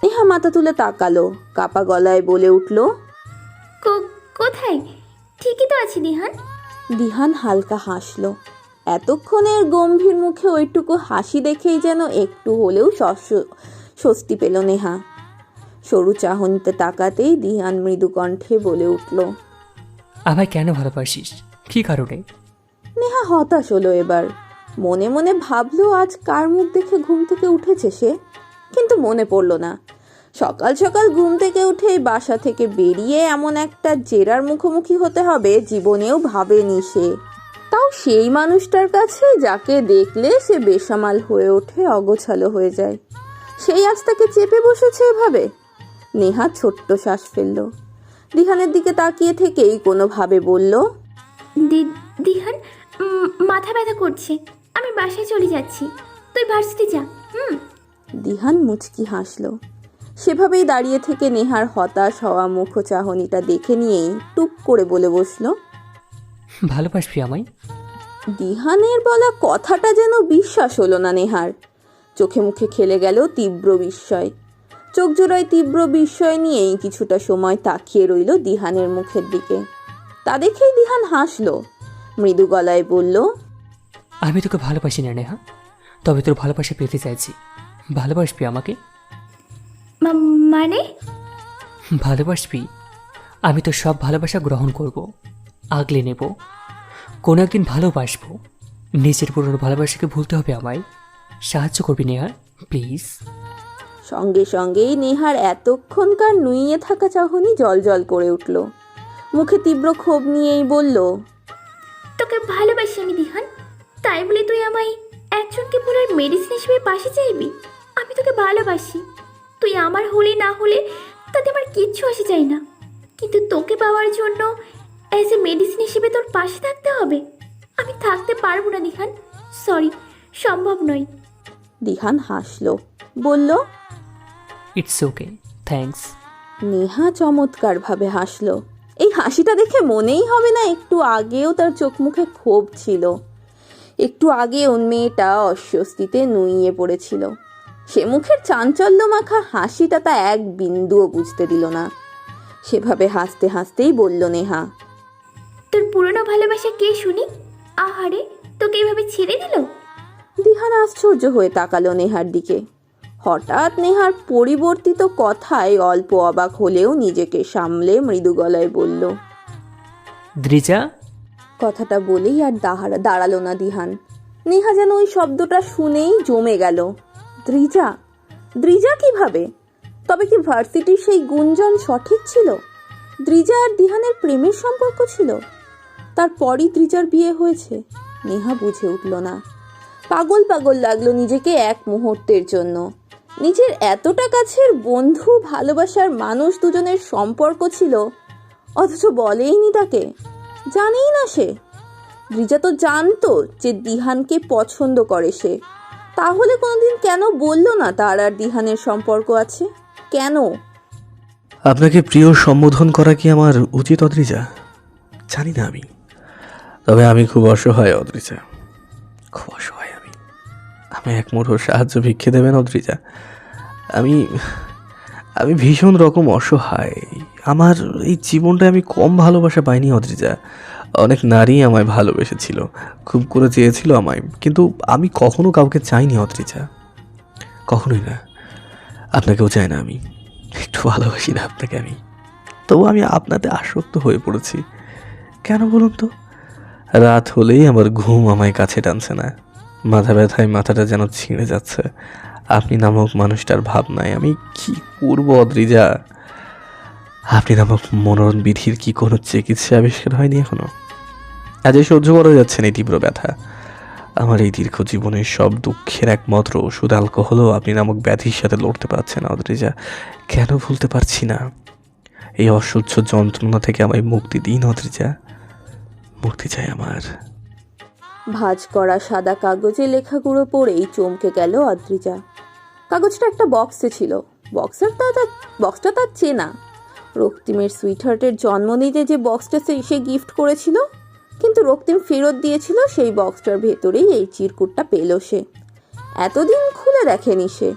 নেহা মাথা তুলে তাকালো, কাপা গলায় বলে উঠল, কোথায়? ঠিকই তো আছি দিহান। দিহান হালকা হাসলো। এতক্ষণের গম্ভীর মুখে ওইটুকু হাসি দেখেই যেন একটু হলেও স্বস্তি পেল নেহা। সরু চাহনিতে তাকাতেই দিহান মৃদু কণ্ঠে বলে উঠল, আমায় কেন ভালোবাসিস? কি কারণে? নেহা হতাশ হলো এবার। মনে মনে ভাবলো আজ কার মুখ দেখে ঘুম থেকে উঠেছে সে, কিন্তু মনে পড়ল না। সকাল সকাল ঘুম থেকে উঠে বাসা থেকে বেরিয়ে এমন একটা জেরার মুখোমুখি হতে হবে জীবনেও ভাবেনি সে, তাও সেই মানুষটার কাছে যাকে দেখলে সে বেসামাল হয়ে ওঠে, অগোছালো হয়ে যায়। সেই আজ তাকে চেপে বসেছে এভাবে। নেহা ছোট্ট শ্বাস ফেলল। দিহানের দিকে তাকিয়ে থেকেই কোনোভাবে বলল, দিহান, মাথা ব্যথা করছে, আমি বাসায় চলে যাচ্ছি, তুই ভার্সিটি যা। দিহান মুচকি হাসলো। সেভাবেই দাঁড়িয়ে থেকে নেহার হতাশ হওয়া মুখ চাহনিটা দেখে নিয়েই টুপ করে বলে বসলো, ভালোবাসবি আমায়? দিহানের বলা কথাটা যেন বিশ্বাস হলো না নেহার। চোখে মুখে খেলে গেল তীব্র বিস্ময়। চোখ জোড়ায় তীব্র বিস্ময় নিয়েই কিছুটা সময় তাকিয়ে রইল দিহানের মুখের দিকে। তা দেখেই দিহান হাসলো, মৃদু গলায় বলল, আমি তোকে ভালোবাসি না নেহা, তবে তোর ভালোবাসা পেতে চাইছি। ভালোবাসবি আমাকে? মানে? ভালোবাসবি? আমি তো সব ভালোবাসা গ্রহণ করব, আগলে নেব, কোনো একদিন ভালোবাসবো। নিজের পুরনো ভালোবাসাকে ভুলতে হবে আমায়। সাহায্য করবি নেহা, প্লিজ? সঙ্গে সঙ্গেই নেহার এতক্ষণকার নুইয়ে থাকা চাহনি জল করে উঠল। মুখে তীব্র ক্ষোভ নিয়েই বলল, তোকে ভালোবাসি আমি দিহান, তাই বলে তুই আমায় একজনকে পুরো মেডিসিন হিসেবে পাশে চাইবি? আমি তোকে ভালোবাসি, তুই আমার হলে না হলে তাতে আমার কিচ্ছু আসে যায় না, কিন্তু তোকে পাওয়ার জন্য অ্যাজ এ মেডিসিন হিসেবে তোর পাশে থাকতে হবে। আমি থাকতে পারবো না দিহান, সরি, সম্ভব নয়। দিহান হাসলো, বলল, ইটস ওকে, থ্যাঙ্কস। নেহা চমৎকারভাবে হাসলো। এই হাসিটা দেখে মনেই হবে না একটু আগেও তার চোখ মুখে ক্ষোভ ছিল, একটু আগে ওর মেয়েটা অস্বস্তিতে নুইয়ে পড়েছিল। সে মুখের চাঞ্চল্য মাখা হাসিটা তা এক বিন্দুও বুঝতে দিল না। সেভাবে হাসতে হাসতেই বলল নেহা, তোর পুরনো ভালোবাসা কে শুনি? আহারে, তোকে এইভাবে ছেড়ে দিল? দিহান আশ্চর্য হয়ে তাকালো নেহার দিকে। হঠাৎ নেহার পরিবর্তিত কথায় অল্প অবাক হলেও নিজেকে সামলে মৃদু গলায় বলল, দ্রিজা। কথাটা বলেই আর দাঁড়ালো না দিহান। নেহা যেন ওই শব্দটা শুনেই জমে গেল। দ্রিজা? দ্রিজা কিভাবে? তবে কি ভার্সিটির সেই গুঞ্জন সঠিক ছিল? দ্রিজা আর দিহানের প্রেমের সম্পর্ক ছিল? তারপরই দ্রিজার বিয়ে হয়েছে? নেহা বুঝে উঠল না। পাগল পাগল লাগলো নিজেকে এক মুহূর্তের জন্য। নিজের এতটা কাছের বন্ধু, ভালোবাসার মানুষ দুজনের সম্পর্ক ছিল, অথচ বলেইনি তাকে, জানেই না সে। দ্রিজা তো জানতো যে দিহানকে পছন্দ করে সে, তাহলে কোনোদিন কেন বলল না তার আর দিহানের সম্পর্ক আছে? কেন? আপনাকে প্রিয় সম্বোধন করা কি আমার উচিত অদ্রিজা? জানি না আমি, তবে আমি খুব অসহায় অদ্রিজা, খুব অসহায়। আমি এক মুঠো সাহায্য ভিক্ষে দেবেন অদ্রিজা? আমি আমি ভীষণ রকম অসহায়। আমার এই জীবনটা আমি কম ভালোবাসা পাইনি অদ্রিজা। অনেক নারী আমায় ভালোবেসেছিল, খুব করে চেয়েছিল আমায়, কিন্তু আমি কখনো কাউকে চাইনি অদ্রিজা, কখনোই না। আপনাকেও চাই না আমি, একটু ভালোবাসি না আপনাকে আমি, তবু আমি আপনাতে আসক্ত হয়ে পড়েছি। কেন বলুন তো? রাত হলেই আমার ঘুম আমায় কাছে টানছে না, মাথা ব্যথায় মাথাটা যেন ছিঁড়ে যাচ্ছে। আপনি নামক মানুষটার ভাবনায় আমি কি করব অদ্রিজা? আপনি নামক মনোরণ বিধির কি কোনো চিকিৎসা আবিষ্কার হয়নি এখনো? আজই সহ্য করা যাচ্ছে না এই তীব্র ব্যথা। আমার এই দীর্ঘ জীবনের সব দুঃখের একমাত্র ওষুধ অ্যালকোহলও আপনি নামক ব্যাধির সাথে লড়তে পারছে না অদ্রিজা। কেন ভুলতে পারছি না? এই অসহ্য যন্ত্রণা থেকে আমায় মুক্তি দিন অদ্রিজা, মুক্তি চাই আমার। ভাঁজ করা সাদা কাগজে লেখাগুলো পড়েই চমকে গেল অদ্রিজা। কাগজটা একটা বক্সে ছিল। বক্সটা তার চেনা। রক্তিমের সুইটহার্টের জন্মদিনে যে বক্সটা সে গিফট করেছিল, কিন্তু রক্তিম ফেরত দিয়েছিল সেই বক্সটার ভেতরেই এই চিরকুটটা পেল সে। এতদিন খুলে দেখেনি সে।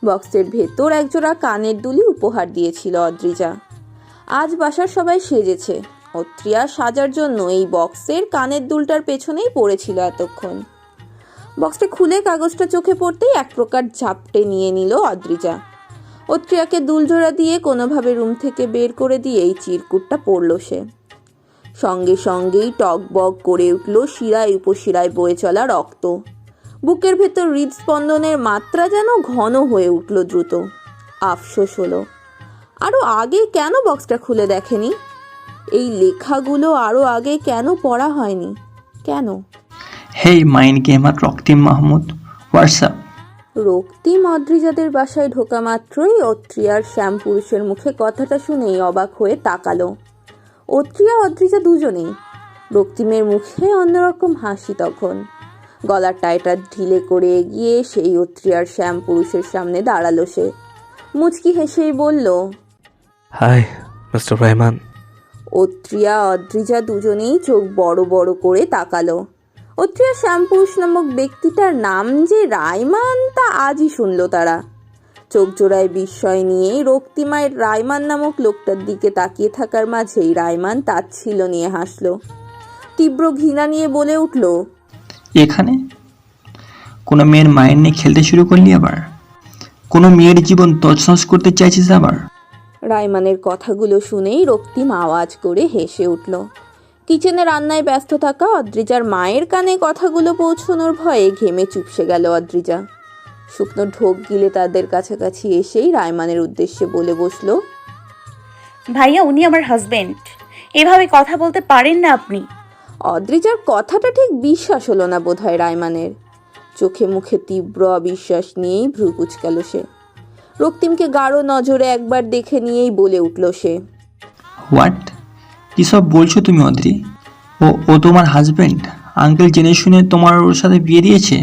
বক্সের ভেতর একজোড়া কানের দুলি উপহার দিয়েছিল অদ্রিজা। আজ বাসার সবাই সেজেছে, অত্রিয়া সাজার জন্য এই বক্সের কানের দুলটার পেছনেই পড়েছিল এতক্ষণ। বক্সটা খুলে কাগজটা চোখে পড়তেই এক প্রকার ঝাপটে নিয়ে নিল অদ্রিজা। অত্রিয়াকে দুলজোড়া দিয়ে কোনোভাবে রুম থেকে বের করে দিয়েই চিরকুটটা পড়ল সে। সঙ্গে সঙ্গেই টকবক করে উঠল শিরায় উপশিরায় বয়ে চলা রক্ত। বুকের ভেতর হৃদস্পন্দনের মাত্রা যেন ঘন হয়ে উঠল দ্রুত। আফসোস হলো, আরও আগে কেন বক্সটা খুলে দেখেনি? এই লেখাগুলো আরও আগে কেন পড়া হয়নি? কেন? হেই মাইন্ড গেমার রক্তিম মাহমুদ, হোয়াটসঅ্যাপ। রক্তিম অদ্রিজাদের বাসায় ঢোকা মাত্রই অত্রিয়ার শ্যামপুরুষের মুখে কথাটা শুনেই অবাক হয়ে তাকালো। অত্রিয়া অদ্রিজা দুজনেই। রক্তিমের মুখে অন্যরকম হাসি তখন। গলার টাইটা ঢিলে করে এগিয়ে সেই অত্রিয়ার শ্যামপুরুষের সামনে দাঁড়ালো সে। মুচকি হেসেই বলল, হাই মিস্টার রহমান। অত্রিয়া অদ্রিজা দুজনেই চোখ বড় বড় করে তাকালো। অত্রিয়া শ্যামপুরুষ নামক ব্যক্তিটার নাম যে রায়মান তা আজই শুনল তারা। চোখ জোড়ায় বিস্ময় নিয়েই রক্তিমায়ের রায়মান নামক লোকটার দিকে তাকিয়ে থাকার মাঝেই রায়মান তাচ্ছিল্য নিয়ে হাসল। তীব্র ঘৃণা নিয়ে বলে উঠল, এখানে কোনো মেয়ের মায়ের নিয়ে খেলতে শুরু করলি আবার? কোনো মেয়ের জীবন তছনছ করতে চাইছিস আবার? রায়মানের কথাগুলো শুনেই রক্তিম আওয়াজ করে হেসে উঠল। কিচেনে রান্নায় ব্যস্ত থাকা অদ্রিজার মায়ের কানে কথাগুলো পৌঁছানোর ভয়ে ঘেমে চুপসে গেল অদ্রিজা। শুকনো ঢোক গিলে তাদের কাছাকাছি এসেই রায়মানের উদ্দেশ্যে বলে বসল, ভাইয়া উনি আমার হাজবেন্ড, এভাবে কথা বলতে পারেন না আপনি। অদ্রিজার কথাটা ঠিক বিশ্বাস হলো না বোধহয় রায়মানের। চোখে মুখে তীব্র অবিশ্বাস নিয়েই ভ্রু কুঁচকাল সে। রক্তিমকে গাঢ় নজরে একবার দেখে নিয়েই বলে উঠল সে, হোয়াট, কী সব বলছো তুমি অদ্রি? ও তোমার হাজবেন্ড? আঙ্কেল জেনে শুনে তোমার ওর সাথে বিয়ে দিয়েছে?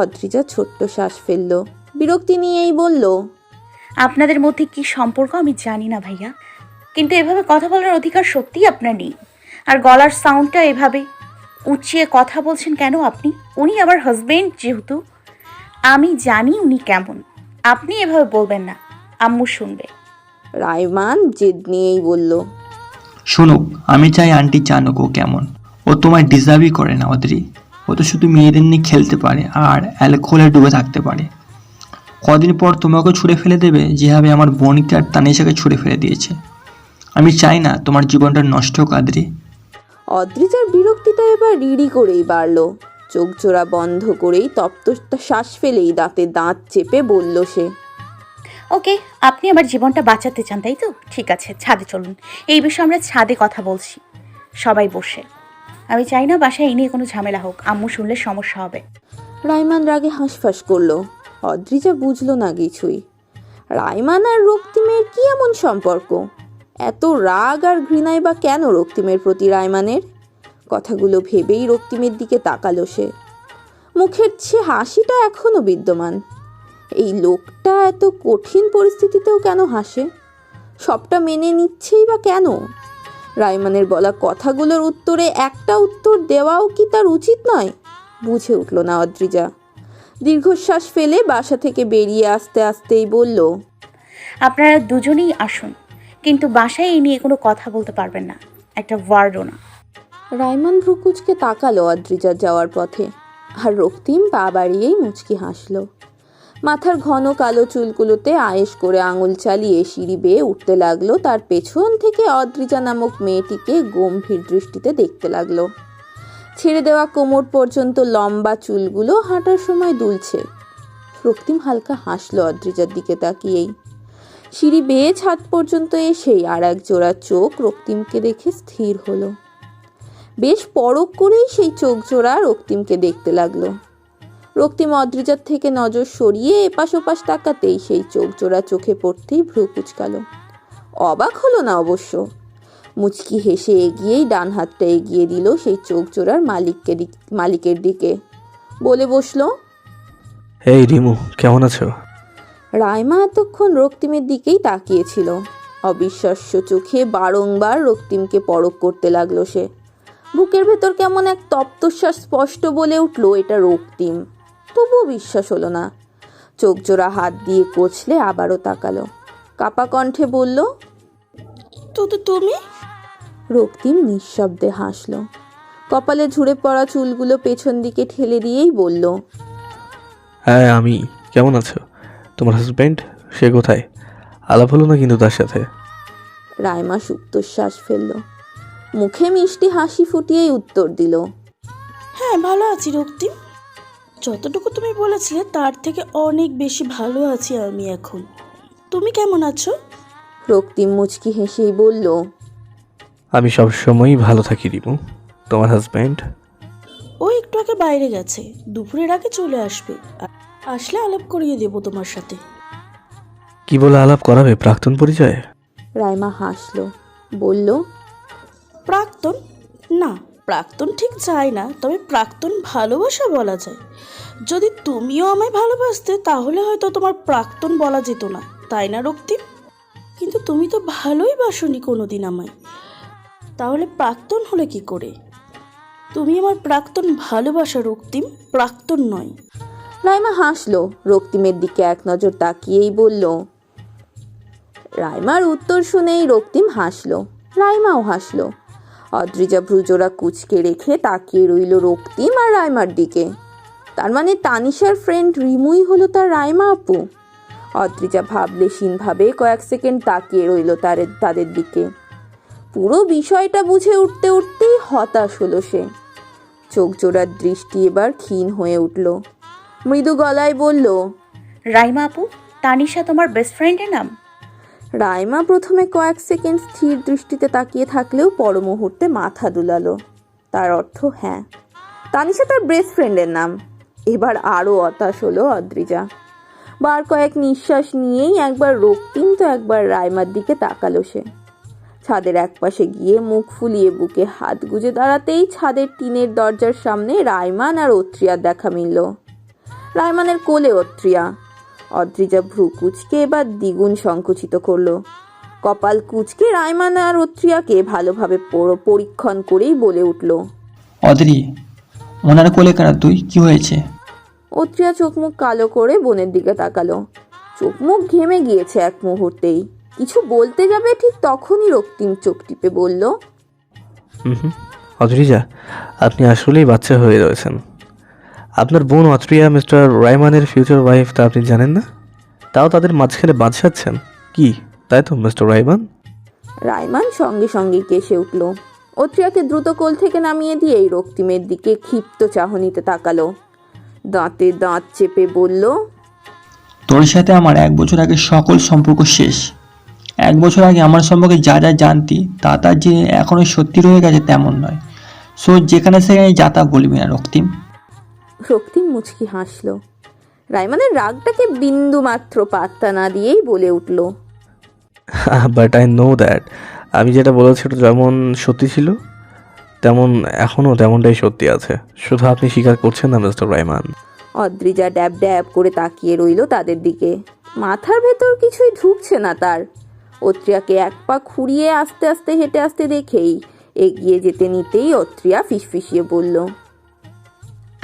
অদ্রিজা ছোট্ট শ্বাস ফেলল, বিরক্তি নিয়েই বলল, আপনাদের মধ্যে কি সম্পর্ক আমি জানি না ভাইয়া, কিন্তু এভাবে কথা বলার অধিকার সত্যিই আপনার নেই। আর গলার সাউন্ডটা এভাবে উঁচিয়ে কথা বলছেন কেন আপনি? উনি আমার হাজবেন্ড যেহেতু আমি জানি উনি কেমন। আপনি এভাবে বলবেন না, আম্মু শুনবে। রায়মান জেদ নিয়েই বলল, শুনুক, আমি চাই আন্টি জানুক ও কেমন। ও তোমায় ডিজার্ভই করে না অদ্রি। ও তো শুধু মেয়েদের নিয়ে খেলতে পারে আর অ্যালকোহলে ডুবে থাকতে পারে। কদিন পর তোমাকে ছুঁড়ে ফেলে দেবে যেভাবে আমার বোনকে আর তানিশাকে ছুঁড়ে ফেলে দিয়েছে। আমি চাই না তোমার জীবনটা নষ্ট হোক আদ্রি। অদ্রিজার বিরক্তিটা এবার রিড়ি করেই বাড়ল। চোখ জোড়া বন্ধ করেই তপ্ত শ্বাস ফেলেই দাঁতে দাঁত চেপে বলল সে, ওকে, আপনি আমার জীবনটা বাঁচাতে চান তাই তো? ঠিক আছে, ছাদে চলুন। এই বিষয়ে আমরা ছাদে কথা বলছি, সবাই বসে। আমি চাই না বাসায় এই নিয়ে কোনো ঝামেলা হোক, আম্মু শুনলে সমস্যা হবে। রায়মান রাগে হাঁসফাঁস করলো। অদ্রিজা বুঝলো না কিছুই। রায়মান আর রক্তিমের কি এমন সম্পর্ক? এত রাগ আর ঘৃণাই বা কেন রক্তিমের প্রতি রায়মানের? কথাগুলো ভেবেই রক্তিমের দিকে তাকালো সে। মুখের চেয়ে হাসিটা এখনো বিদ্যমান। এই লোকটা এত কঠিন পরিস্থিতিতেও কেন হাসে? সবটা মেনে নিচ্ছেই বা কেন? রায়মানের বলা কথাগুলোর উত্তরে একটা উত্তর দেওয়াও কি তার উচিত নয়? বুঝে উঠল না অদ্রিজা। দীর্ঘশ্বাস ফেলে বাসা থেকে বেরিয়ে আসতে আসতেই বলল, আপনারা দুজনেই আসুন, কিন্তু বাসায় এই নিয়ে কোনো কথা বলতে পারবেন না, একটা ওয়ার্ডও না। রায়মান ভ্রুকুচকে তাকালো অদ্রিজার যাওয়ার পথে, আর রক্তিম পা বাড়িয়েই মুচকি হাসল। মাথার ঘন কালো চুলগুলোতে আয়েশ করে আঙুল চালিয়ে সিঁড়ি বেয়ে উঠতে লাগলো। তার পেছন থেকে অদ্রিজা নামক মেয়েটিকে গম্ভীর দৃষ্টিতে দেখতে লাগলো। ছেড়ে দেওয়া কোমর পর্যন্ত লম্বা চুলগুলো হাঁটার সময় দুলছে। রক্তিম হালকা হাসলো অদ্রিজার দিকে তাকিয়েই। সিঁড়ি বেয়ে ছাদ পর্যন্ত এসেই আর এক জোড়া চোখ রক্তিমকে দেখে স্থির হলো। বেশ পরখ করেই সেই চোখ জোড়া রক্তিমকে দেখতে লাগলো। রক্তিম অদ্রিজার থেকে নজর সরিয়ে এপাশ ওপাশ তাকাতেই সেই চোখ জোড়া চোখে পড়তেই ভ্রু কুঁচকালো। অবাক হলো না অবশ্য। মুচকি হেসে এগিয়েই ডান হাতটা এগিয়ে দিল সেই চোখ জোড়ার মালিকের দিকে। বলে বসলো, এই রিমু, কেমন আছো? রায়মা এতক্ষণ রক্তিমের দিকেই তাকিয়েছিল। অবিশ্বাস্য চোখে বারংবার রক্তিমকে পরখ করতে লাগলো সে। বুকের ভেতর কেমন এক তপ্তশ্বাস স্পষ্ট বলে উঠল, এটা রক্তিম। তবুও বিশ্বাস হলো না। চোখ জোড়া হাত দিয়ে কচলে আবারও তাকালো। কাপা কণ্ঠে বলল, তো তুমি? রক্তিম নিঃশব্দে হাসল। কপালে ঝুড়ে পড়া চুলগুলো পেছন দিকে ঠেলে দিয়েই বলল, হ্যাঁ আমি। কেমন আছো? তোমার হাজব্যান্ড সে কোথায়? আলাপ হলো না কিন্তু তার সাথে? রাইমা সুপ্তশ্বাস ফেলল। মুখে মিষ্টি হাসি ফুটিয়েই উত্তর দিল, হ্যাঁ ভালো আছি রক্তিম। যতটুকু তুমি বলেছিলে তার থেকে অনেক বেশি ভালো আছি আমি এখন। তুমি কেমন আছো? রক্তিম মুচকি হেসেই বলল, আমি সবসময়ই ভালো থাকি রিমু। তোমার হাজব্যান্ড? ও একটু আগে বাইরে গেছে, দুপুরের আগে চলে আসবে। আসলে আলাপ করিয়ে দেবো তোমার সাথে। কি বলে আলাপ করাবে? প্রাক্তন পরিচয়ে? রাইমা হাসল, বলল, প্রাক্তন? না, প্রাক্তন ঠিক চাই না, তবে প্রাক্তন ভালোবাসা বলা যায়। যদি তুমিও আমায় ভালোবাসতে তাহলে হয়তো তোমার প্রাক্তন বলা যেত না, তাই না রক্তিম? কিন্তু তুমি তো ভালোই বাসনি কোনোদিন আমায়, তাহলে প্রাক্তন হলে কি করে? তুমি আমার প্রাক্তন ভালোবাসা রক্তিম, প্রাক্তন নয়। রাইমা হাসল। রক্তিমের দিকে এক নজর তাকিয়েই বলল। রাইমার উত্তর শুনেই রক্তিম হাসল, রাইমাও হাসল। অদ্রিজা ভ্রুজোড়া কুচকে রেখে তাকিয়ে রইল রক্তিম আর রাইমার দিকে। তার মানে তানিশার ফ্রেন্ড রিমুই হলো তার রাইমা আপু। অদ্রিজা ভাবলেশীনভাবে কয়েক সেকেন্ড তাকিয়ে রইল তাদের দিকে। পুরো বিষয়টা বুঝে উঠতে উঠতেই হতাশ হলো সে। চোখ জোড়ার দৃষ্টি এবার ক্ষীণ হয়ে উঠল। মৃদু গলায় বলল, রাইমা আপু, তানিশা তোমার বেস্ট ফ্রেন্ডের নাম? রাইমা প্রথমে কয়েক সেকেন্ড স্থির দৃষ্টিতে তাকিয়ে থাকলেও পর মুহূর্তে মাথা দুলালো। তার অর্থ হ্যাঁ, তানিশা তার বেস্ট ফ্রেন্ডের নাম। এবার আরও হতাশ হলো অদ্রিজা। বার কয়েক নিঃশ্বাস নিয়েই একবার রক্তিম তো একবার রাইমার দিকে তাকালো সে। ছাদের একপাশে গিয়ে মুখ ফুলিয়ে বুকে হাত গুজে দাঁড়াতেই ছাদের টিনের দরজার সামনে রাইমান আর অত্রিয়ার দেখা মিলল। রাইমানের কোলে অত্রিয়া। অদ্রিজা ভ্রু কুচকে এবার দ্বিগুণ সংকুচিত করলো। কপাল কুচকে রাইমান আর অত্রিয়াকে ভালোভাবে পরীক্ষণ করেই বলে উঠল, অদ্রি, ওনার কোলে কেন তুই? কি হয়েছে? অত্রিয়া চোখ মুখ কালো করে বোনের দিকে তাকালো। চোখ মুখ ঘেমে গিয়েছে এক মুহূর্তেই। কিছু বলতে যাবে ঠিক তখনই রক্তিম চোখ টিপে বলল, অদ্রিজা, আপনি আসলেই বাচ্চা হয়ে রয়েছেন। আপনার বোন অত্রিয়া মিস্টার রাইমানের ফিউচার ওয়াইফ তা আপনি জানেন না? তাও তাদের মাঝখানে বাঁচাচ্ছেন কি, তাই তো মিস্টার রাইমান? রাইমান সঙ্গে সঙ্গে কেসে উঠল। অত্রিয়াকে দ্রুত কোল থেকে নামিয়ে দিয়েই রক্তিমের দিকে ক্ষিপ্ত চাহনিতে তাকালো। দাঁতে দাঁত চেপে বলল, তোর সাথে আমার 1 বছর আগে সকল সম্পর্ক শেষ। 1 বছর আগে আমার সম্পর্কে যা যা জানতি তা যে এখনো সত্যি রয়ে গেছে তেমন নয়। সো যেখানে সেখানে যা তা বলবি না রক্তিম। রক্তিম মুচকি হাসল। রাইমানের রাগটাকে বিন্দু মাত্র পাত্তা না দিয়েই বলে উঠল, বাট আই নো দ্যাট আমি যেটা বলেছি ওটা যেমন সত্যি ছিল তেমন এখনও তেমনটাই সত্যি আছে, শুধু আপনি স্বীকার করছেন না মিস্টার রাইমান। অদ্রিজা ড্যাব ড্যাব করে তাকিয়ে রইল তাদের দিকে। মাথার ভেতর কিছুই ঢুকছে না তার। অত্রিয়াকে এক পা খুঁড়িয়ে আস্তে আস্তে হেঁটে আসতে দেখেই এগিয়ে যেতে নিতেই অত্রিয়া ফিসফিসিয়ে বলল,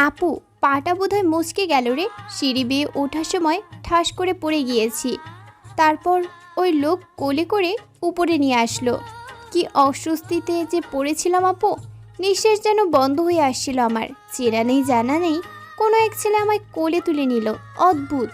আপু, পাটা বোধহয় মুচকে গেল রে। সিঁড়ি বেয়ে ওঠার সময় ঠাস করে পড়ে গিয়েছি। তারপর ওই লোক কোলে করে উপরে নিয়ে আসলো। কি অস্বস্তিতে যে পড়েছিলাম আপু, নিঃশ্বাস যেন বন্ধ হয়ে আসছিল আমার। চেনা নেই জানা নেই কোনো এক ছেলে আমায় কোলে তুলে নিল। অদ্ভুত।